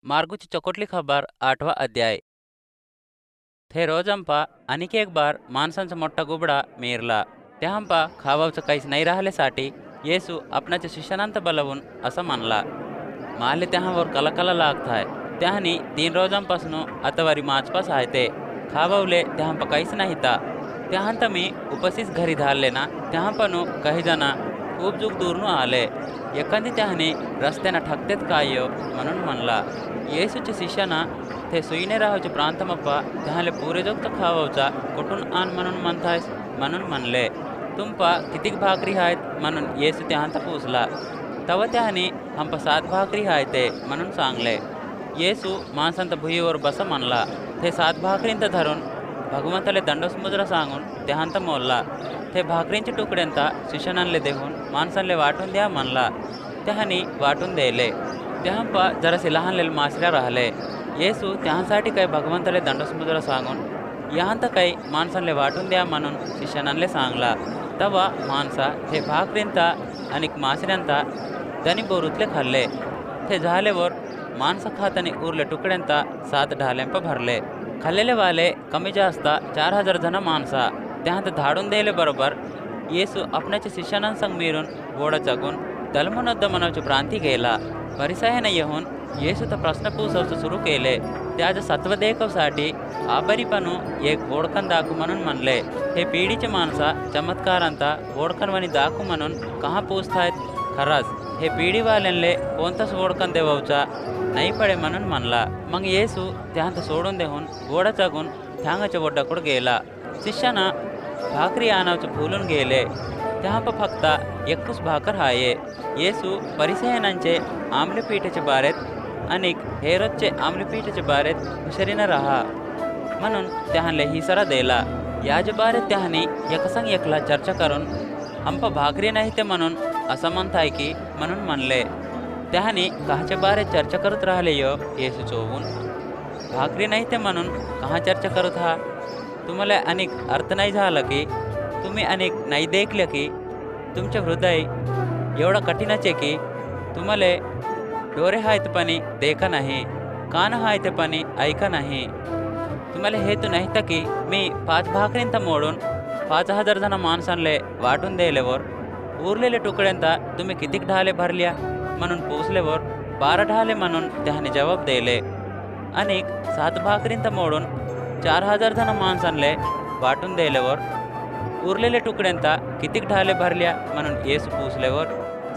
मार्गूची चकोटली खबर 8वा अध्याय. थे रोजंपा आणखी एक बार माणसांचा मोठा गुबडा मेरला. त्याहंपा खावावचं काहीच नाही राहिल्यासाठी येसू आपणाच्या शिष्यानांत बलवून असं म्हणला, माले त्याहावर कलाकला लागताय. त्याहानी 3 रोजांपासून आतावारी माचपास आहे ते खावावले त्याहंपा काहीच नाही ता. त्याहांत मी उपसीस घरी धाडले ना त्याहंपानू काही जना खूप जुग दूरनू आले. एखादी त्याहानी रस्त्यानं ठकतेत काय म्हणून म्हणला. येसूच्या शिष्याना ते सुईने राहायचे प्रांतमप्पा त्याहाले पुरे जोगत खावावचा कुठून आण म्हणून म्हणतायस म्हणून म्हणले. तुमपा कितीक भाकरी आहेत म्हणून येसू त्याहांत पूसला. तव त्याहानी हंपा 7 भाकरी आहे ते म्हणून सांगले. येसू माणसांत भुईवर बस म्हणला. ते 7 भाकरींत धरून भगवंताले दंडसमुद्र सांगून त्याहांत मोडला. ते भाकरींचे तुकड्यांता शिष्यानांले देऊन माणसांले वाटून द्या म्हणला. त्याहानी वाटून द्यायले. त्याहंपा जरासे लहानलेले मासऱ्या राहिले. येसू त्याहांसाठी काही भगवंताले दंडसमुद्र सांगून याहांत काही माणसांले वाटून द्या म्हणून शिष्यानांले सांगला. तवा माणसा ते भाकरींता आणि मासऱ्यांता दनी बोरूतले खाल्ले. ते झाल्यावर माणसं खातानी उरले तुकड्यांता 7 ढालेंप भरले. खाल्लेले वाले कमी जास्त 4000 जण माणसा. त्याहांत धाडून द्यायले बरोबर येसू आपणाच्या शिष्यानांसंग मिरून गोडा जगून दलमनोद्द मनावची प्रांती गेला. परिसायानं येऊन येसू तर प्रश्न पूसवचं सुरू केले. त्याच्या सत्व देखवसाठी आबरीपणू एक ओळखण दाखू म्हणून म्हणले. हे पिढीचे माणसा चमत्कारांता ओळखणवानी दाखू म्हणून कहा पूछतायत. खरंच हे पिढीवाल्यांले कोणताच ओळखण देवावचा नाही पडे म्हणून म्हणला. मग येसू त्याहांत सोडून देऊन गोडा जगून थांगाच्या वड्डाकड गेला. शिष्याना भाकरी आणावचं भूलून गेले. त्याहांप फक्त एकूच भाकर हाये. येसू परिसयनांचे आम्लपीठाच्या बारेत आणि हेरोदचे आम्लपीठाच्या बारेत हुशारीनं राहा म्हणून त्याहानले हिसरा दिला. याच्या बारेत त्याहानी एकसंग एकला चर्चा करून हंप भाकरी नाही ते म्हणून असं म्हणताय की म्हणून म्हणले. त्याहानी काहाच्या बारेत चर्चा करत राहिले येसू चोवून. भाकरी नाही ते म्हणून कहा चर्चा करत हा. तुम्हाला अनेक अर्थ नाही झाला की तुम्ही अनेक नाही देखले की तुमचे हृदय एवढं कठीणच आहे की तुम्हाला डोरे आहेत पाणी देखा नाही, कान आहेत पाणी ऐका नाही. तुम्हाला हेतू नाही तर की मी 5 भाकरींता मोडून 5000 जण माणसांले वाटून द्यायल्यावर उरलेले तुकड्यांता तुम्ही कितीक ढाले भरल्या म्हणून पूसल्यावर 12 ढाले म्हणून त्याने जबाब द्यायले. आणि 7 भाकरींता मोडून 4000 जण माणसांले वाटून द्यायल्यावर उरलेले तुकड्यांता कितीक ढाले भरल्या म्हणून येसू पूसल्यावर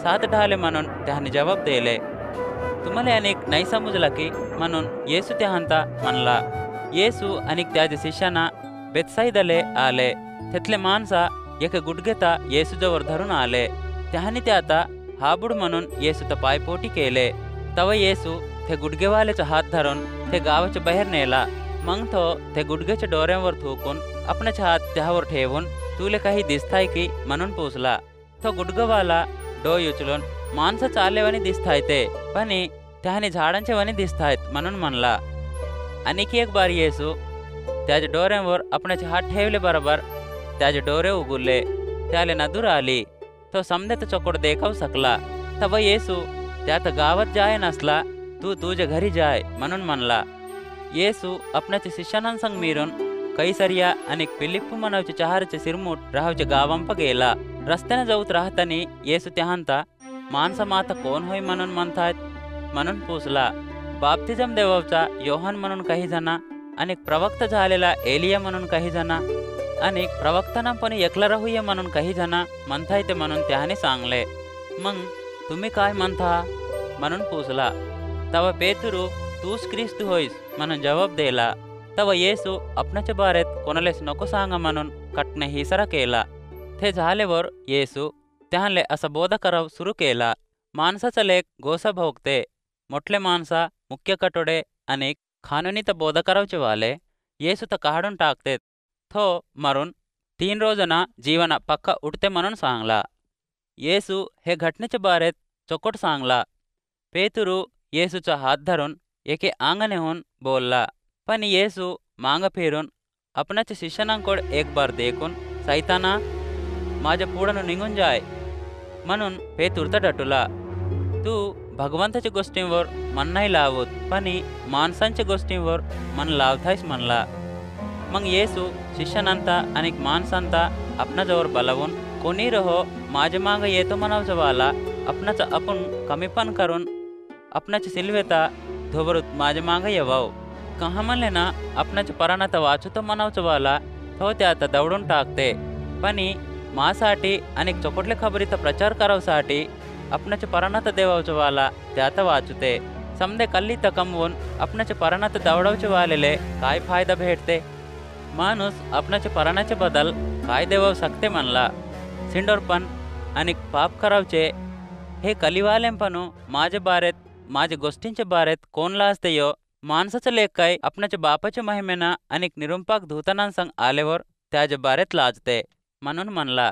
7 ढाले म्हणून त्याने जबाब द्यायले. तुम्हाला अनेक नाही समजला की म्हणून येसू त्याहांता म्हणला. येसू आणि त्याच्या शिष्याना बेतसाईदाले आले. तिथले माणसा एक गुडघेता येसूजवळ धरून आले. त्याहानी ते आता हाबूड म्हणून येसू तर पायपोटी केले. तवा येसू ते गुडघेवाल्याचा हात धरून ते गावाच्या बाहेर नेला. मग तो ते गुडघेच्या डोऱ्यांवर थुकून आपणाचा हात त्यावर ठेवून तुले काही दिसताय की म्हणून पूसला. तो गुडघेवाला डोय उचलून माणसं चाललेवानी दिसताय ते पण त्याने झाडांच्या वाणी दिसतायत म्हणून म्हणला. आणखी एक बार येसू त्याच्या डोऱ्यांवर आपणाचे हात ठेवले बरोबर त्याचे डोरे उगुरले. त्याला नदूर आली. तो समदेत चकोड देखाव सकला. तव येसू त्यात गावात जाय नसला. तू तुझ्या घरी जाय म्हणून म्हणला. येसू आपणाच्या शिष्यानांसंग मिरून कैसरिया आणि फिलिप्पू म्हणावचे 4चे सिरमूट राहावचे गावांप गेला. रस्त्यानं जाऊत राहतानी येसू त्याहांता माणसा माता कोण होय म्हणून म्हणतायत म्हणून पूसला. बाप्तिजम देवावचा योहान म्हणून काही जणा आणि प्रवक्ता झालेला एलिया म्हणून काही जणा आणि प्रवक्तांना पण एकला राहूया म्हणून काही जणा म्हणताय ते म्हणून त्याने सांगले. मग तुम्ही काय म्हणता म्हणून पूसला. तवा पेतुरू तूच ख्रिस्त होईस म्हणून जबाब दिला. तवा येसू आपणाच्या बारेत कोणालेच नको सांगा म्हणून कटने हिसरा केला. ते झाल्यावर येसू त्याहानले असा बोध कराव सुरू केला. माणसाचा लेख गोसा भोगते. मोठले माणसा मुख्य कटोडे आणि खानोनी तर बोध करावचे वाले येसू तर काढून टाकते. तो मरून 3 रोजना जीवना पक्का उठते म्हणून सांगला. येसू हे घटनेच्या बारेत चोकोट सांगला. पेतुरू येसूचा हात धरून एके अंगणेहून बोलला. पण येसू मांग फिरून आपणाच्या शिष्यानांकोड एक बार देखून सैताना माझ्या पुढं निघून जाय म्हणून पेतुर तर डटुला. तू भगवंताच्या गोष्टींवर मन नाही लावत, पण माणसांच्या गोष्टींवर मन लावतायस म्हणला. मग येसू शिष्यानंता आणि माणसांता आपणाजवळ बोलावून, कोणी रहो माझ्या मागं येतो म्हणावचं वाला, आपणाचं आपण कमीपण करून आपणाच्या सिल्वेता धोबरूत माझ्या मागं येवाव. कहा म्हणले ना आपणाच्या परानात वाचूतो म्हणावचं वाला, तो ते आता दौडून टाकते. पण मासाठी अनेक चोकोटले खबरीचा प्रचार करावसाठी आपणाच्या परानात देवावचं वाला ते आता वाचुते. समदे कल्ली तर कमवून आपणाच्या परानात दौडावचे वालेले काय फायदा भेटते. माणूस आपणाच्या पराणाचे बदल काय देवाव शकते म्हणला. सिंडोरपण आणि पाप करावचे हे कलिवालेंपणू माझ्या बारेत माझ्या गोष्टींच्या बारेत कोणला असते यो. माणसाचं लेख काय आपणाच्या बापाच्या महिमेना अनेक निरुंपाक धूतनांसंग आल्यावर त्याच्या बारेत लाजते. म्हणून म्हणला,